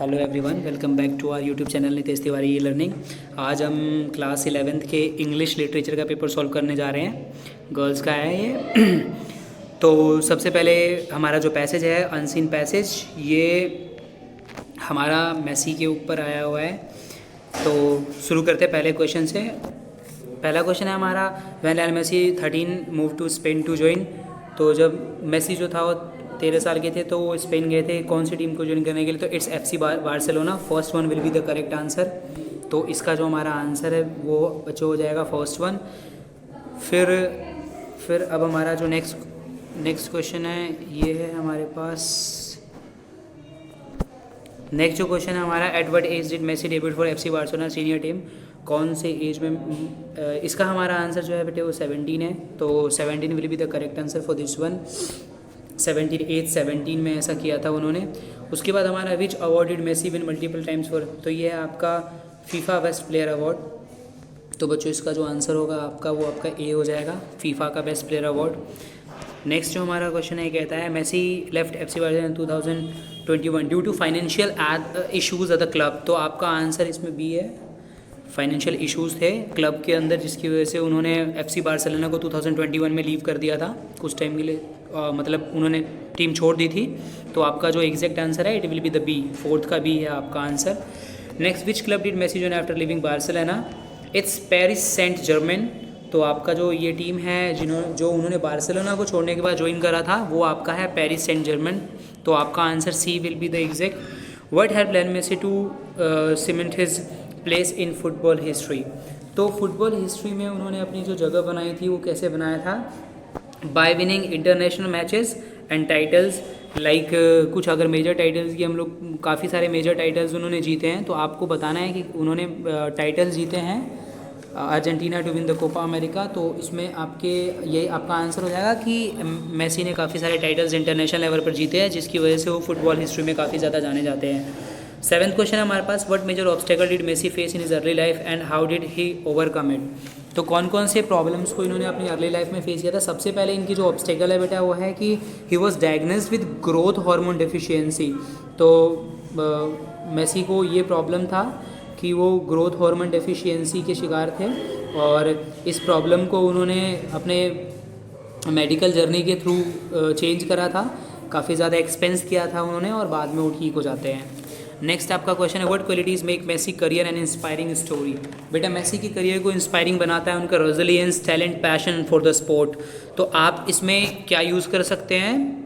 Hello everyone, welcome back to our YouTube channel Nitesh Tiwari e learning. आज हम class 11th के English literature का paper solve करने जा रहे हैं। गर्ल्स का है ये। तो सबसे पहले हमारा जो पैसेज है अनसीन पैसेज, ये हमारा मेसी के ऊपर आया हुआ है। तो शुरू करते हैं पहले क्वेश्चन से। पहला क्वेश्चन है हमारा, when Lionel Messi 13 move to Spain to join. तो जब मेसी जो था वो 13 साल के थे तो वो स्पेन गए थे कौन सी टीम को ज्वाइन करने के लिए? तो it's FC Barcelona. First one will be the correct answer. तो इसका जो हमारा आंसर है वो बच्चों हो जाएगा फर्स्ट वन। फिर अब हमारा जो नेक्स्ट क्वेश्चन है ये है हमारे पास। नेक्स्ट जो क्वेश्चन है हमारा, at what age did Messi debut for FC Barcelona senior team. कौन से एज में? इसका हमारा आंसर जो है बेटे वो 17 है। तो 17 will be the correct answer for this one. 17 में ऐसा किया था उन्होंने। उसके बाद हमारा which award did Messi win multiple times for. तो ये है आपका फीफा बेस्ट प्लेयर अवार्ड। तो बच्चों इसका जो आंसर होगा आपका वो आपका ए हो जाएगा, फीफा का बेस्ट प्लेयर अवार्ड। नेक्स्ट जो हमारा क्वेश्चन है कहता है, Messi left FC Barcelona in 2021 due to financial issues at the club. तो आपका आंसर इसमें बी है, फाइनेंशियल इश्यूज़ थे क्लब के अंदर जिसकी वजह से उन्होंने FC बार्सिलोना को 2021 में लीव कर दिया था कुछ टाइम के लिए। मतलब उन्होंने टीम छोड़ दी थी। तो आपका जो एग्जैक्ट आंसर है it will be the B, fourth का बी है आपका answer. Next, which club did Messi join after leaving Barcelona. It's Paris Saint Germain. तो आपका जो ये टीम है जो उन्होंने बार्सिलोना को छोड़ने के बाद ज्वाइन करा था वो आपका है पेरिस सेंट जर्मेन। तो आपका answer C will be the exact. What help Lionel Messi to cement his place in football history. तो फुटबॉल हिस्ट्री में उन्होंने अपनी जो जगह बनाई थी वो कैसे बनाया था? Bye winning international matches and titles like कुछ अगर मेजर टाइटल्स की हम लोग काफ़ी सारे मेजर टाइटल्स उन्होंने जीते हैं। तो आपको बताना है कि उन्होंने टाइटल्स जीते हैं Argentina to win the Copa America. तो इसमें ये आपका आंसर हो जाएगा कि मेसी ने काफ़ी सारे टाइटल्स इंटरनेशनल लेवल पर जीते हैं जिसकी वजह से वो फुटबॉल हिस्ट्री में काफ़ी ज़्यादा जाने जाते हैं। 7th क्वेश्चन है हमारे पास, what major obstacle did Messi face in his early life and how did he overcome it. तो कौन कौन से प्रॉब्लम्स को इन्होंने अपनी अर्ली लाइफ में फेस किया था? सबसे पहले इनकी जो ऑब्स्टेकल है बेटा वो है कि he was diagnosed with growth hormone deficiency. तो मेसी को ये प्रॉब्लम था कि वो ग्रोथ हार्मोन डेफिशिएंसी के शिकार थे और इस प्रॉब्लम को उन्होंने अपने मेडिकल जर्नी के थ्रू चेंज करा था। काफ़ी ज़्यादा एक्सपेंस किया था उन्होंने और बाद में वो ठीक हो जाते हैं। नेक्स्ट आपका क्वेश्चन है, what qualities make Messi career and inspiring story. बेटा मेसी की करियर को इंस्पायरिंग बनाता है उनका resilience, talent, passion for the sport. तो आप इसमें क्या यूज़ कर सकते हैं?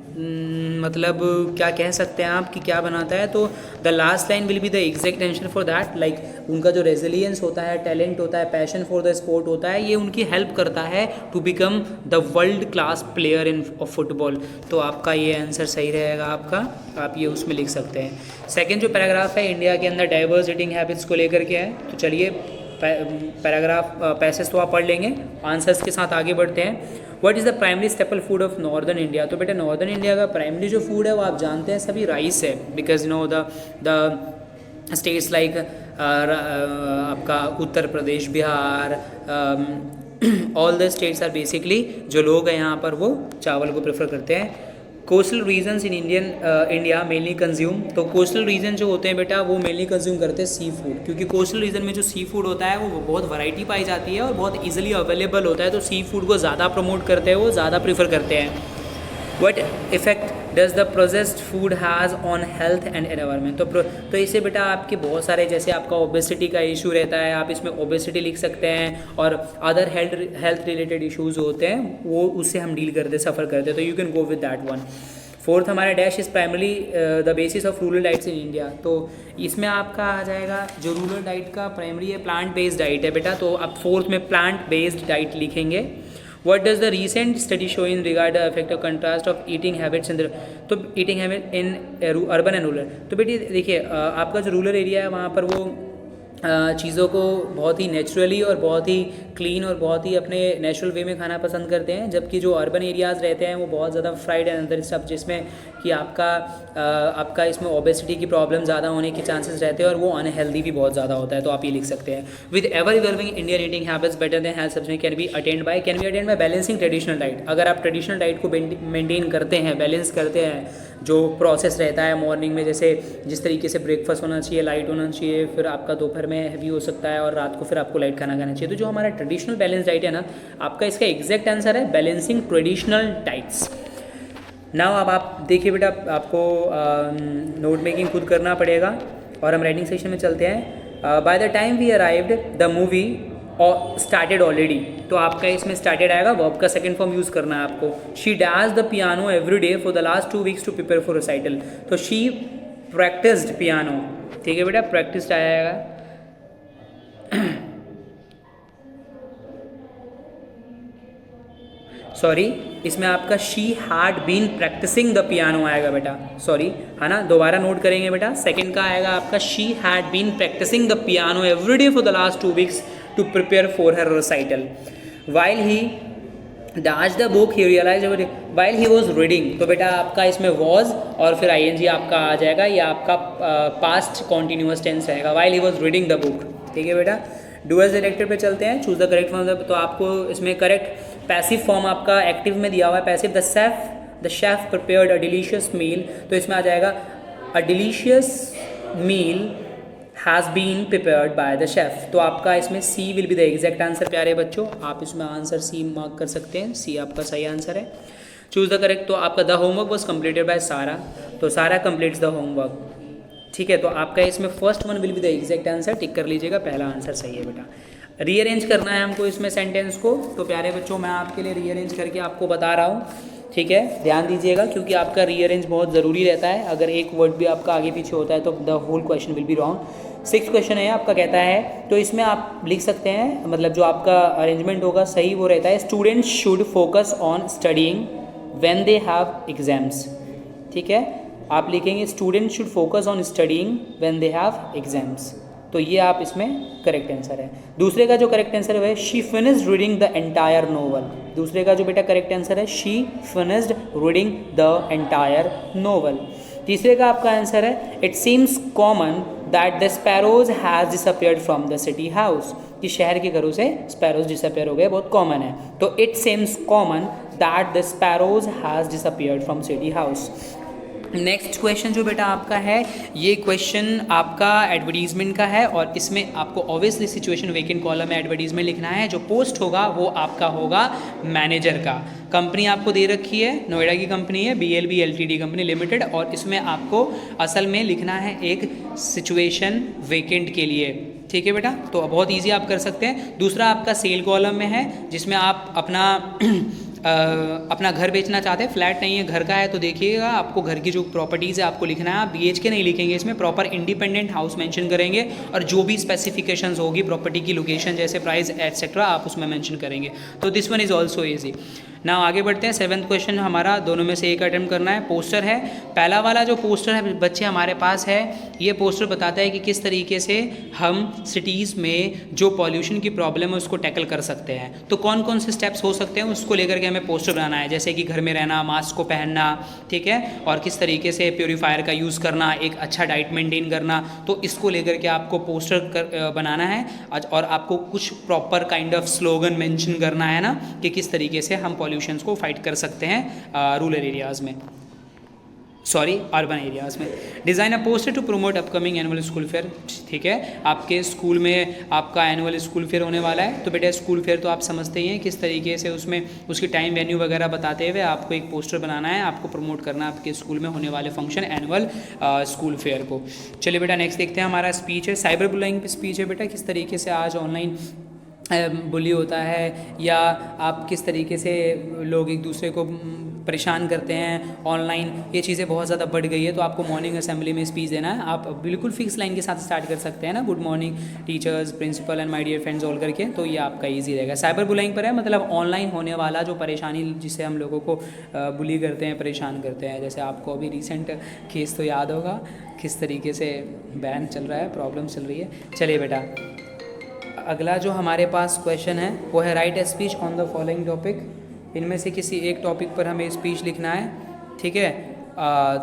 मतलब क्या कह सकते हैं आप कि क्या बनाता है? तो the last line will be the exact answer for that. Like उनका जो रेजिलियंस होता है, टैलेंट होता है, पैशन फॉर द स्पोर्ट होता है, ये उनकी हेल्प करता है to become the world class player in of football. तो आपका ये आंसर सही रहेगा आपका, आप ये उसमें लिख सकते हैं। सेकेंड जो पैराग्राफ है इंडिया के अंदर डाइवर्स ईटिंग हैबिट्स को लेकर के है। तो चलिए पैराग्राफ पैसेज तो आप पढ़ लेंगे, आंसर्स के साथ आगे बढ़ते हैं। What is the primary staple food of northern India. तो बेटा नॉर्दर्न इंडिया का प्राइमरी जो फूड है वो आप जानते हैं सभी राइस है, because you know the states like आपका Uttar Pradesh, Bihar, all the states are basically जो लोग हैं यहाँ पर वो चावल को प्रेफर करते हैं। Coastal regions in India mainly consume. तो कोस्टल रीजन जो होते हैं बेटा वो मेनली कंज्यूम करते हैं सी फूड, क्योंकि कोस्टल रीजन में जो सी फूड होता है वो बहुत वैरायटी पाई जाती है और बहुत इजीली अवेलेबल होता है। तो सी फूड को ज़्यादा प्रमोट करते हैं, वो ज़्यादा प्रीफर करते हैं। What effect does the processed food has on health and environment. तो इससे बेटा आपके बहुत सारे, जैसे आपका ओबेसिटी का इशू रहता है, आप इसमें ओबेसिटी लिख सकते हैं और अदर हेल्थ रिलेटेड इशूज़ होते हैं वो उससे हम डील करते सफ़र करते हैं। तो you can go with that one. Fourth हमारा dash is primary the basis of rural diets in India. तो इसमें आपका आ जाएगा जो रूरल डाइट का प्राइमरी है प्लांट बेस्ड डाइट है बेटा। तो आप फोर्थ में प्लांट बेस्ड डाइट लिखेंगे। What does the recent study show in regard the effect of contrast of eating habits in the तो eating habit in urban and rural। तो बेटी देखिए आपका जो रूरल एरिया है वहाँ पर वो चीज़ों को बहुत ही नेचुरली और बहुत ही क्लीन और बहुत ही अपने नेचुरल वे में खाना पसंद करते हैं, जबकि जो अर्बन एरियाज़ रहते हैं वो बहुत ज़्यादा फ्राइड एंड अदर सब, जिसमें कि आपका इसमें ओबेसिटी की प्रॉब्लम ज़्यादा होने के चांसेस रहते हैं और वो अनहेल्दी भी बहुत ज़्यादा होता है। तो आप ये लिख सकते हैं, with ever evolving Indian eating habits better than health subject can be attend by balancing traditional diet. अगर आप ट्रेडिशनल डाइट को मेंटेन करते हैं, बैलेंस करते हैं, जो प्रोसेस रहता है मॉर्निंग में, जैसे जिस तरीके से ब्रेकफास्ट होना चाहिए, लाइट होना चाहिए, फिर आपका दोपहर में हैवी हो सकता है और रात को फिर आपको लाइट खाना खाना चाहिए। तो जो हमारा ट्रेडिशनल बैलेंस डाइट है ना, आपका इसका एग्जैक्ट आंसर है बैलेंसिंग ट्रेडिशनल डाइट्स। नाउ अब आप देखिए बेटा, आपको नोट मेकिंग खुद करना पड़ेगा और हम राइटिंग सेक्शन में चलते हैं। By the time we arrived the movie और स्टार्टेड ऑलरेडी, तो आपका इसमें स्टार्टेड आएगा, वर्ब का सेकंड फॉर्म यूज़ करना है आपको। She dash the piano every day for the last 2 weeks to prepare for recital, तो शी प्रैक्टिस्ड पियानो, ठीक है बेटा, प्रैक्टिस्ड आएगा। सॉरी, इसमें आपका she had been practising the piano आएगा बेटा, सॉरी, है ना, दोबारा नोट करेंगे बेटा। सेकंड का आएगा आपका she had been practising the piano every day for the last 2 weeks to prepare for her recital. While he dash the book he realise while he was reading, तो बेटा आपका इसमें वॉज और फिर ING आपका आ जाएगा, ये आपका पास्ट कॉन्टिन्यूअस टेंस रहेगा, while he was reading the book, ठीक है बेटा। डूअर्स डायरेक्टर पे चलते हैं, चूज द करेक्ट फॉर्म, तो आपको इसमें करेक्ट पैसिव फॉर्म आपका एक्टिव में दिया हुआ है, passive, the chef prepared a delicious meal, तो इसमें आ जाएगा a delicious meal has been prepared by the chef, तो आपका इसमें C will be the exact answer. प्यारे बच्चों, आप इसमें आंसर सी मार्क कर सकते हैं, सी आपका सही आंसर है। चूज द करेक्ट, तो आपका the homework was completed by सारा, तो सारा कंप्लीट्स द होमवर्क, ठीक है, तो आपका इसमें first one will be the exact answer, tick कर लीजिएगा, पहला आंसर सही है बेटा। रीअरेंज करना है हमको इसमें सेंटेंस को, तो प्यारे बच्चों मैं आपके लिए रीअरेंज करके आपको बता रहा हूँ, ठीक है, ध्यान दीजिएगा, क्योंकि आपका रीअरेंज बहुत ज़रूरी रहता है। अगर एक वर्ड भी आपका आगे पीछे होता है तो the whole question will be wrong. 6th question है आपका, कहता है, तो इसमें आप लिख सकते हैं, मतलब जो आपका अरेंजमेंट होगा सही वो रहता है, students should focus on studying when they have exams, ठीक है, आप लिखेंगे student should focus on studying when they have exams, तो ये आप इसमें करेक्ट आंसर है। दूसरे का जो करेक्ट आंसर है वह she finished reading the entire novel, दूसरे का जो बेटा करेक्ट आंसर है she finished reading the entire novel. तीसरे का आपका आंसर है it seems common that the sparrows has disappeared from the city house, कि शहर के घरों से स्पैरोज डिसअपियर हो गए, बहुत कॉमन है, तो it seems common that the sparrows has disappeared from city house. Next question जो बेटा आपका है, ये क्वेश्चन आपका एडवर्टीजमेंट का है और इसमें आपको ऑब्वियसली सिचुएशन वेकेंट कॉलम में एडवर्टीजमेंट लिखना है। जो पोस्ट होगा वो आपका होगा मैनेजर का। कंपनी आपको दे रखी है, नोएडा की कंपनी है, BLB LTD कंपनी लिमिटेड, और इसमें आपको असल में लिखना है एक सिचुएशन वेकेंट के लिए, ठीक है बेटा, तो बहुत ईजी आप कर सकते हैं। दूसरा आपका सेल कॉलम में है, जिसमें आप अपना घर बेचना चाहते हैं, फ्लैट नहीं है घर का है, तो देखिएगा आपको घर की जो प्रॉपर्टीज़ है आपको लिखना है, आप BHK नहीं लिखेंगे, इसमें प्रॉपर इंडिपेंडेंट हाउस मेंशन करेंगे और जो भी स्पेसिफिकेशंस होगी प्रॉपर्टी की, लोकेशन जैसे प्राइस एटसेट्रा, आप उसमें मेंशन करेंगे। तो this one is also easy. ना आगे बढ़ते हैं, 7th क्वेश्चन हमारा, दोनों में से एक अटेम्प्ट करना है। पोस्टर है, पहला वाला जो पोस्टर है बच्चे हमारे पास है, ये पोस्टर बताता है कि किस तरीके से हम सिटीज़ में जो पॉल्यूशन की प्रॉब्लम है उसको टैकल कर सकते हैं। तो कौन कौन से स्टेप्स हो सकते हैं उसको लेकर के हमें पोस्टर बनाना है, जैसे कि घर में रहना, मास्क को पहनना, ठीक है, और किस तरीके से प्योरीफायर का यूज़ करना, एक अच्छा डाइट मेंटेन करना, तो इसको लेकर के आपको पोस्टर बनाना है और आपको कुछ proper kind of slogan mention करना है ना, कि किस तरीके से हम पॉल्यूशंस को फाइट कर सकते हैं रूरल एरियाज़ में, सॉरी अर्बन एरियाज़ में। Design a poster to promote upcoming annual school fair, ठीक है, आपके स्कूल में आपका एनुअल स्कूल फेयर होने वाला है, तो बेटा स्कूल फेयर तो आप समझते ही हैं, किस तरीके से उसमें उसकी टाइम वेन्यू वगैरह बताते हुए आपको एक पोस्टर बनाना है, आपको प्रमोट करना है आपके स्कूल में होने वाले फंक्शन एनुअल स्कूल फेयर को। चलिए बेटा नेक्स्ट देखते हैं, हमारा स्पीच है, साइबर बुलिंग पे स्पीच है बेटा, किस तरीके से आज ऑनलाइन बुली होता है, या आप किस तरीके से लोग एक दूसरे को परेशान करते हैं ऑनलाइन, ये चीज़ें बहुत ज़्यादा बढ़ गई है। तो आपको मॉर्निंग असेंबली में स्पीच देना है, आप बिल्कुल फिक्स लाइन के साथ स्टार्ट कर सकते हैं ना, good morning teachers, principal and my dear friends all करके, तो ये आपका ईजी रहेगा। साइबर बुलिंग पर है, मतलब ऑनलाइन होने वाला जो परेशानी जिससे हम लोगों को बुली करते हैं, परेशान करते हैं, जैसे आपको अभी रिसेंट केस तो याद होगा किस तरीके से बैन चल रहा है, प्रॉब्लम चल रही है। चलिए बेटा अगला जो हमारे पास क्वेश्चन है वो है right a speech on the following topic. इनमें से किसी एक टॉपिक पर हमें स्पीच लिखना है, ठीक है।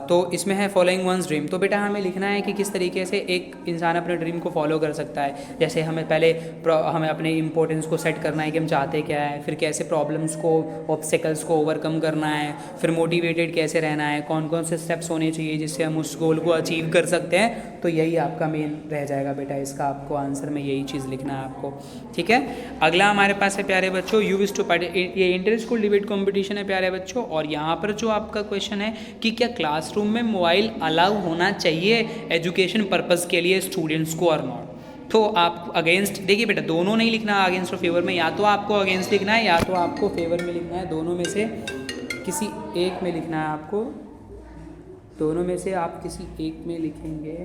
तो इसमें है फॉलोइंग वंस ड्रीम। तो बेटा हमें लिखना है कि किस तरीके से एक इंसान अपने ड्रीम को फॉलो कर सकता है। जैसे हमें पहले हमें अपने इम्पोर्टेंस को सेट करना है कि हम चाहते क्या है, फिर कैसे प्रॉब्लम्स को, ऑब्स्टेकल्स को ओवरकम करना है, फिर मोटिवेटेड कैसे रहना है, कौन कौन से स्टेप्स होने चाहिए जिससे हम उस गोल को अचीव कर सकते हैं। तो यही आपका मेन रह जाएगा बेटा, इसका आपको आंसर में यही चीज़ लिखना है आपको, ठीक है। अगला हमारे पास है प्यारे बच्चों, यू विश टू पार्टिसिपेट, ये इंटर स्कूल डिबेट कॉम्पिटिशन है प्यारे बच्चों। और यहाँ पर जो आपका क्वेश्चन है कि क्या क्लासरूम में मोबाइल अलाउ होना चाहिए एजुकेशन पर्पज़ के लिए स्टूडेंट्स को और नॉट। तो आप अगेंस्ट, देखिए बेटा दोनों नहीं लिखना अगेंस्ट और फेवर में, या तो आपको अगेंस्ट लिखना है या तो आपको फेवर में लिखना है, दोनों में से किसी एक में लिखना है आपको, दोनों में से आप किसी एक में लिखेंगे।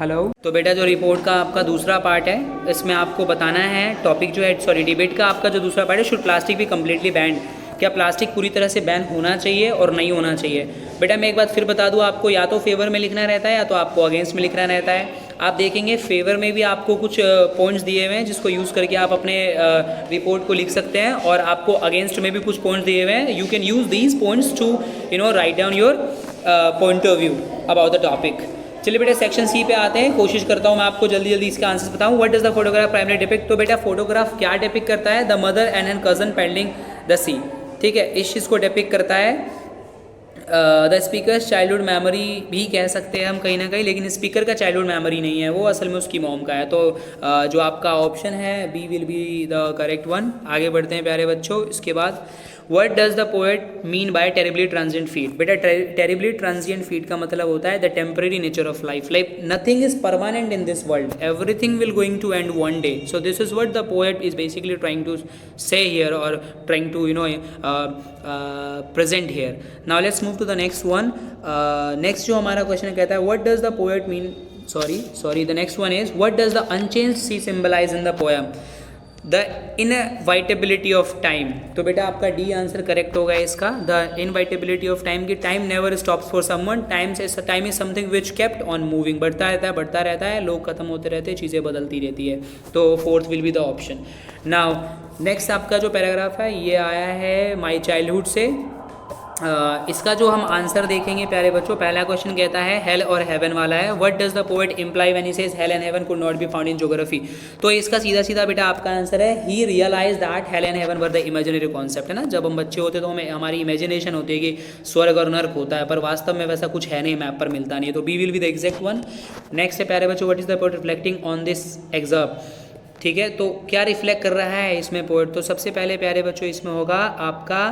हेलो, तो बेटा जो रिपोर्ट का आपका दूसरा पार्ट है इसमें आपको बताना है टॉपिक जो है, सॉरी डिबेट का आपका जो दूसरा पार्ट है, शुड प्लास्टिक भी कम्प्लीटली बैंड, क्या प्लास्टिक पूरी तरह से बैन होना चाहिए और नहीं होना चाहिए। बेटा मैं एक बात फिर बता दूं, आपको या तो फेवर में लिखना रहता है या तो आपको अगेंस्ट में लिखना रहता है। आप देखेंगे फेवर में भी आपको कुछ पॉइंट्स दिए हुए हैं जिसको यूज़ करके आप अपने रिपोर्ट को लिख सकते हैं, और आपको अगेंस्ट में भी कुछ पॉइंट्स दिए हुए हैं। You can use these points to write down your point of view about the topic. चलिए बेटा सेक्शन सी पे आते हैं, कोशिश करता हूँ मैं आपको जल्दी जल्दी इसके आंसर्स बताऊँ। What does the photograph primary depict. तो बेटा फोटोग्राफ क्या डिपिक्ट करता है, the mother and an cousin pending the sea, ठीक है, इस चीज़ को डिपिक्ट करता है। द स्पीकर्स चाइल्डहुड मेमोरी भी कह सकते हैं हम कहीं ना कहीं, लेकिन स्पीकर का चाइल्डहुड मेमोरी नहीं है, वो असल में उसकी मॉम का है। तो जो आपका ऑप्शन है B will be the correct one. आगे बढ़ते हैं प्यारे बच्चों। इसके बाद What does the poet mean by terribly transient feat? बेटा terribly transient feat का मतलब होता है the temporary nature of life. Like nothing is permanent in this world. Everything will going to end one day. So this is what the poet is basically trying to say here, or trying to present here. Now let's move to the next one. Next जो हमारा question कहता है what does the poet mean? Sorry. The next one is what does the unchanged sea symbolize in the poem? The inevitability of time. तो बेटा आपका D answer correct होगा इसका, the inevitability of time की time never stops for someone, time is something which kept on moving, बढ़ता रहता है, लोग खत्म होते रहते हैं, चीज़ें बदलती रहती है। तो fourth will be the option. Now next आपका जो पैराग्राफ है ये आया है माई चाइल्डहुड से। इसका जो हम आंसर देखेंगे प्यारे बच्चों, पहला क्वेश्चन कहता है हेल और हेवन वाला है। What does the poet imply when he says hell and heaven could not be found in geography. तो इसका सीधा सीधा बेटा आपका आंसर है he realize that hell and heaven were the imaginary concept, है ना। जब हम बच्चे होते तो हमें हमारी इमेजिनेशन होती है कि स्वर्ग और नर्क होता है, पर वास्तव में वैसा कुछ है नहीं, मैप पर मिलता नहीं है। तो B will be the exact one. Next है प्यारे बच्चों, what is the poet reflecting on this excerpt. ठीक है, तो क्या रिफ्लेक्ट कर रहा है इसमें पोएट। तो सबसे पहले प्यारे बच्चों इसमें होगा आपका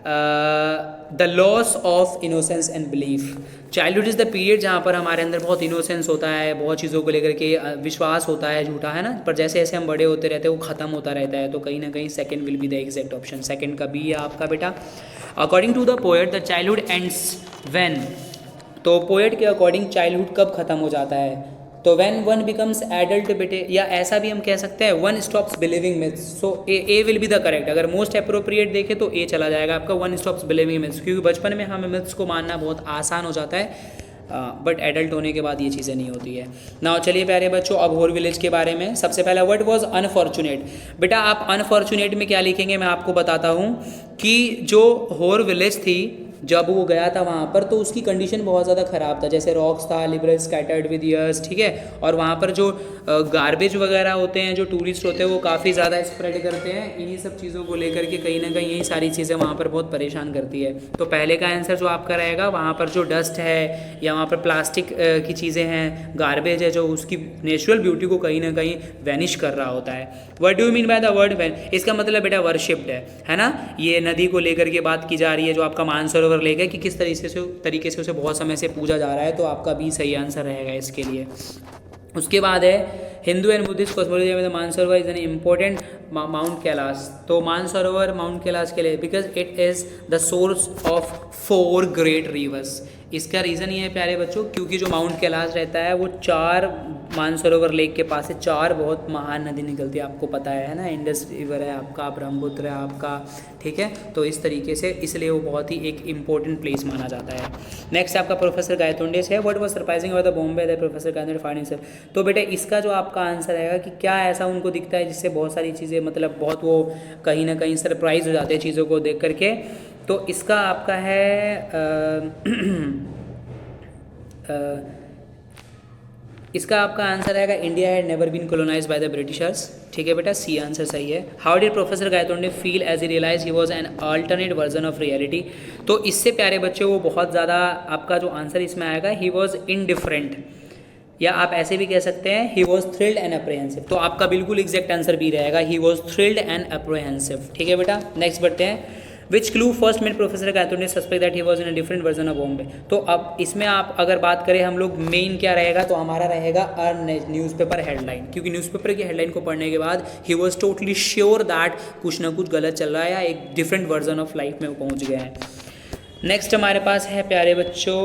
the loss of innocence and belief. Childhood is the period जहाँ पर हमारे अंदर बहुत इनोसेंस होता है, बहुत चीज़ों को लेकर के विश्वास होता है झूठा, है ना। पर जैसे जैसे हम बड़े होते रहते हैं वो ख़त्म होता रहता है। तो कहीं ना कहीं second will be the exact option, second का बी है आपका बेटा। According to the poet the childhood ends when. तो पोएट के अकॉर्डिंग चाइल्डहुड कब ख़त्म हो जाता है। तो व्हेन वन बिकम्स एडल्ट बेटे, या ऐसा भी हम कह सकते हैं one stops believing myths. So A will be the correct. अगर मोस्ट अप्रोप्रिएट देखें तो ए चला जाएगा आपका, वन स्टॉप्स बिलीविंग मिथ्स, क्योंकि बचपन में हमें मिथ्स को मानना बहुत आसान हो जाता है, बट एडल्ट होने के बाद ये चीज़ें नहीं होती है। नाउ चलिए प्यारे बच्चों अब होर विलेज के बारे में। सबसे पहला वर्ड वाज अनफॉर्चुनेट। बेटा आप अनफॉर्चुनेट में क्या लिखेंगे मैं आपको बताता हूँ कि जो होर विलेज थी जब वो गया था वहाँ पर, तो उसकी कंडीशन बहुत ज़्यादा ख़राब था, जैसे रॉक्स था, लिबरल स्कैटर्ड विद ईयर्स, ठीक है। और वहाँ पर जो गार्बेज वगैरह होते हैं, जो टूरिस्ट होते हैं वो काफ़ी ज़्यादा स्प्रेड करते हैं। इन्हीं सब चीज़ों को लेकर के कहीं ना कहीं यही सारी चीज़ें वहाँ पर बहुत परेशान करती है। तो पहले का आंसर जो आपका रहेगा, वहाँ पर जो डस्ट है या वहाँ पर प्लास्टिक की चीज़ें हैं, गार्बेज है, जो उसकी नेचुरल ब्यूटी को कहीं ना कहीं वैनिश कर रहा होता है। What do you mean by the word wan. इसका मतलब बेटा वर्शिप्ड है ना। ये नदी को लेकर के बात की जा रही है, जो आपका मानसरोवर लेके कि किस तरीके से उसे बहुत समय से पूजा जा रहा है। तो आपका भी सही आंसर रहेगा इसके लिए। उसके बाद है हिंदू एंड बुद्धिस्ट कॉस्मोलॉजी में Mansarovar is an important mount Kailash. तो मानसरोवर माउंट कैलाश के लिए because it is the source of 4 great reverse. इसका रीज़न ये है प्यारे बच्चों, क्योंकि जो माउंट कैलाश रहता है वो 4 मानसरोवर लेक के पास से 4 बहुत महान नदी निकलती है, आपको पता है ना, इंडस रिवर है आपका, ब्रह्मपुत्र है आपका, ठीक है। तो इस तरीके से इसलिए वो बहुत ही एक इम्पोर्टेंट प्लेस माना जाता है। नेक्स्ट आपका प्रोफेसर गायतोंडे से है, what was surprising about the Bombay the professor Gaitonde finding sir. तो बेटा इसका जो आपका आंसर आएगा कि क्या ऐसा उनको दिखता है जिससे बहुत सारी चीज़ें मतलब बहुत वो कहीं ना कहीं सरप्राइज हो जाते हैं चीज़ों को देख करके। तो इसका आपका है इसका आपका आंसर आएगा India had never been colonised by the Britishers, ठीक है बेटा, सी आंसर सही है। How did professor Gaitonde feel as he realise he was an alternate version of reality. तो इससे प्यारे बच्चों वो बहुत ज़्यादा, आपका जो आंसर इसमें आएगा ही वाज इनडिफरेंट, या आप ऐसे भी कह सकते हैं he was thrilled and apprehensive. तो आपका बिल्कुल एग्जैक्ट आंसर भी रहेगा he was thrilled and apprehensive, ठीक है बेटा। नेक्स्ट बढ़ते हैं, which clue first made professor Gaitonde suspect that he was in a different version of Bombay. तो अब इसमें आप अगर बात करें हम लोग मेन क्या रहेगा, तो हमारा रहेगा न्यूज़पेपर हेडलाइन, क्योंकि न्यूज़पेपर की हेडलाइन को पढ़ने के बाद he was totally sure that कुछ ना कुछ गलत चल रहा है या एक डिफरेंट वर्जन ऑफ लाइफ में वो पहुँच गया है। नेक्स्ट हमारे पास है प्यारे बच्चों,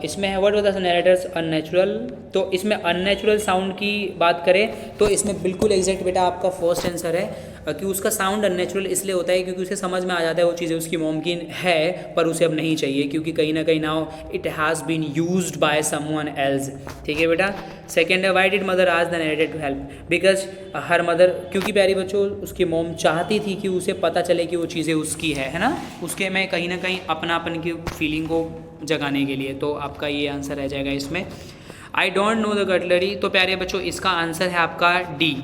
इसमें है व्हाट वाज द नैरेटर्स अननेचुरल। तो इसमें अननेचुरल साउंड की बात करें तो इसमें बिल्कुल एग्जैक्ट बेटा आपका फर्स्ट आंसर है कि उसका साउंड अननेचुरल इसलिए होता है क्योंकि उसे समझ में आ जाता है वो चीज़ें उसकी मॉम की है पर उसे अब नहीं चाहिए, क्योंकि कहीं ना कहीं now it has been used by someone else, ठीक है बेटा। सेकेंड है why did mother ask the narrated to help, because her mother, क्योंकि प्यारी बच्चों उसकी मॉम चाहती थी कि उसे पता चले कि वो चीज़ें उसकी है ना, उसके में कहीं ना कहीं अपनापन की फीलिंग को जगाने के लिए। तो आपका ये आंसर रह जाएगा इसमें। I don't know the cutlery, तो प्यारे बच्चों इसका आंसर है आपका D,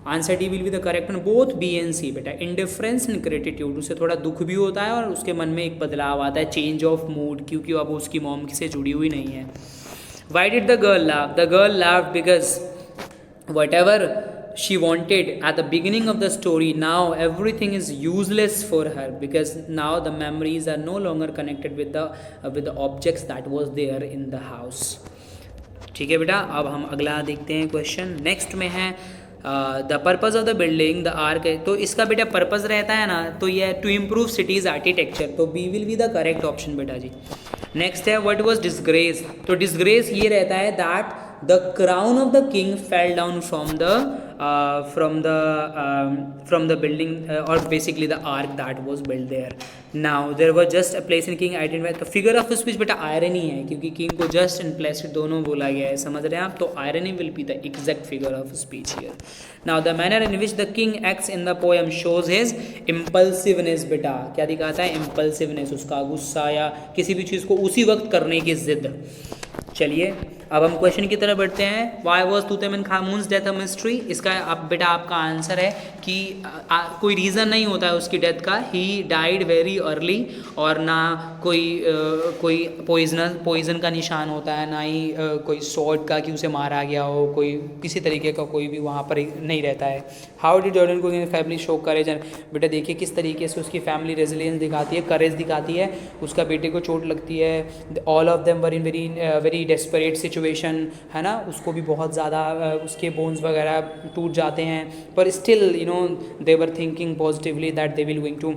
answer D will be the correct one, both B and C बेटा। इंडिफरेंस एंड ग्रेटिट्यूड, उससे थोड़ा दुख भी होता है और उसके मन में एक बदलाव आता है, चेंज ऑफ मूड, क्योंकि अब उसकी मॉम से जुड़ी हुई नहीं है। Why did the girl laugh, the girl laugh because what ever she wanted at the beginning of the story, now everything is useless for her because now the memories are no longer connected with the objects that was there in the house, ठीक है बेटा। अब हम अगला देखते हैं question. Next में है the purpose of the building the arch, तो इसका बेटा पर्पज रहता है ना, तो ये टू इम्प्रूव सिटीज आर्किटेक्चर, तो B will be the correct option बेटा जी। नेक्स्ट है व्हाट वाज डिसग्रेस, तो डिसग्रेस ये रहता है that the crown of the king fell down from the building or basically the ark that was built there. Now there was just a place in king identified, तो figure of speech बेटा irony है क्योंकि king को just and placid दोनों बोला गया है, समझ रहे हैं आप, तो irony will be the exact figure of speech here. Now the manner in which the king acts in the poem shows his impulsiveness, बेटा क्या दिखाता है, impulsiveness, उसका गुस्सा या किसी भी चीज़ को उसी वक्त करने की जिद। चलिए अब हम क्वेश्चन की तरफ बढ़ते हैं। Why was Tutankhamun khamun's death a mystery, इसका आप बेटा आपका आंसर है कि कोई रीज़न नहीं होता है उसकी डेथ का, ही डाइड वेरी अर्ली, और ना कोई पॉइजन का निशान होता है, ना ही कोई सॉर्ड का कि उसे मारा गया हो, कोई किसी तरीके का कोई भी वहाँ पर नहीं रहता है। हाउ डिड जॉर्डन को फैमिली शो करेज, बेटा देखिए किस तरीके से उसकी फैमिली रेजिलियंस दिखाती है, करेज दिखाती है। उसका बेटे को चोट लगती है, all of them were in very desperate situation, है ना, उसको भी बहुत ज़्यादा उसके बोन्स वगैरह टूट जाते हैं, पर still you know they were thinking positively that they will going to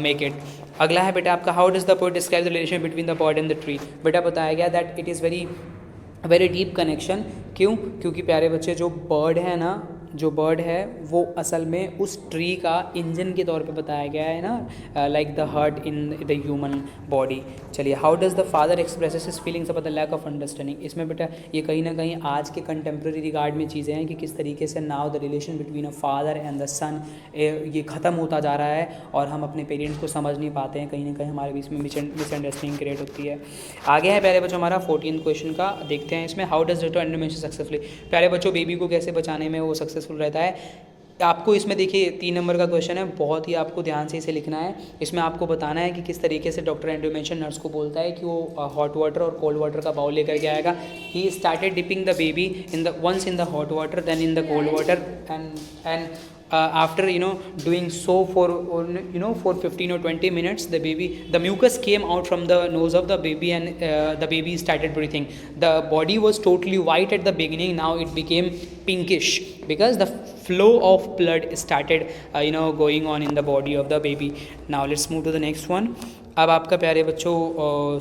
make it. अगला है बेटा आपका how does the poet describe the relation between the bird and the tree, बेटा बताया गया that it is very deep connection. क्यों? क्योंकि प्यारे बच्चे जो बर्ड है ना, जो बर्ड है वो असल में उस ट्री का इंजन के तौर पे बताया गया है ना, like the heart in the human body. चलिए how does the father expresses his feelings about the lack of understanding, इसमें बेटा ये कहीं ना कहीं आज के कंटेम्प्रेरी रिगार्ड में चीज़ें हैं कि किस तरीके से now the relation between a father and the son ये ख़त्म होता जा रहा है और हम अपने पेरेंट्स को समझ नहीं पाते हैं, कहीं ना कहीं हमारे बीच में मिसअंडरस्टैंडिंग क्रिएट होती है। आगे है प्यारे बच्चों हमारा 14th क्वेश्चन का, देखते हैं इसमें हाउ डज डॉक्टर एंडोमेशन सक्सेसफुली, प्यारे बच्चों बेबी को कैसे बचाने में वो सक्सेसफुल रहता है। आपको इसमें देखिए 3 नंबर का क्वेश्चन है, बहुत ही आपको ध्यान से इसे लिखना है। इसमें आपको बताना है कि किस तरीके से डॉक्टर एंडोमेशन नर्स को बोलता है कि वो हॉट वाटर और कोल्ड वाटर का बाउल लेकर के आएगा। He started dipping the baby once in the hot water then in the cold water and after doing so for 15 or 20 minutes the mucus came out from the nose of the baby and the baby started breathing. The body was totally white at the beginning, now it became pinkish because the flow of blood started going on in the body of the baby. Now let's move to the next one. अब आपका प्यारे बच्चों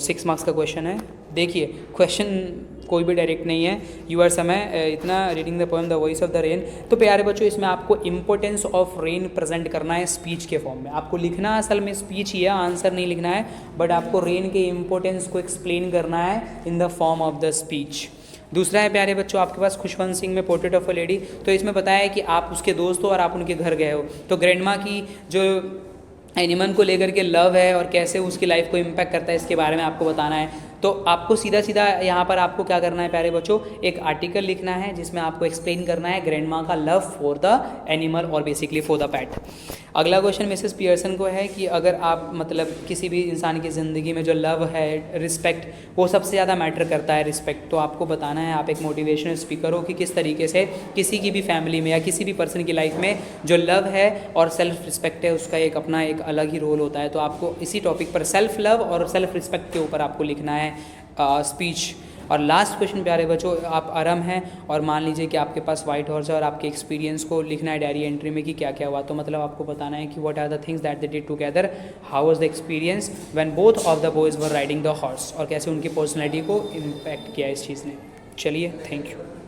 6 marks का question है। देखिए कोई भी direct नहीं है। यू आर समय इतना reading the poem the voice of the rain. तो प्यारे बच्चों इसमें आपको इंपॉर्टेंस ऑफ रेन प्रेजेंट करना है स्पीच के फॉर्म में। आपको लिखना असल में स्पीच ही है, आंसर नहीं लिखना है, बट आपको रेन के इंपॉर्टेंस को एक्सप्लेन करना है in the form of the speech. दूसरा है प्यारे बच्चों आपके पास खुशवंत सिंह में पोर्ट्रेट ऑफ अ लेडी। तो इसमें बताया है कि आप उसके दोस्त हो और आप उनके घर गए हो, तो ग्रैंड माँ की जो एनिमल को लेकर के लव है और कैसे उसकी लाइफ को इम्पैक्ट करता है इसके बारे में आपको बताना है। तो आपको सीधा सीधा यहाँ पर आपको क्या करना है प्यारे बच्चों, एक आर्टिकल लिखना है जिसमें आपको एक्सप्लेन करना है ग्रैंड माँ का लव फॉर द एनिमल और बेसिकली फॉर द पैट। अगला क्वेश्चन मिसेस पियर्सन को है कि अगर आप मतलब किसी भी इंसान की ज़िंदगी में जो लव है, रिस्पेक्ट, वो सबसे ज़्यादा मैटर करता है रिस्पेक्ट, तो आपको बताना है, आप एक मोटिवेशनल स्पीकर हो, कि किस तरीके से किसी की भी फैमिली में या किसी भी पर्सन की लाइफ में जो लव है और सेल्फ रिस्पेक्ट है उसका एक अपना एक अलग ही रोल होता है। तो आपको इसी टॉपिक पर सेल्फ लव और सेल्फ रिस्पेक्ट के ऊपर आपको लिखना है स्पीच। और लास्ट क्वेश्चन प्यारे बच्चों, आप आराम हैं और मान लीजिए कि आपके पास वाइट हॉर्स है और आपके एक्सपीरियंस को लिखना है डायरी एंट्री में कि क्या क्या हुआ। तो मतलब आपको बताना है कि what are the things that they did together, how was the experience when both of the boys were riding the horse, और कैसे उनकी पर्सनैलिटी को इम्पैक्ट किया इस चीज़ ने। चलिए, थैंक यू।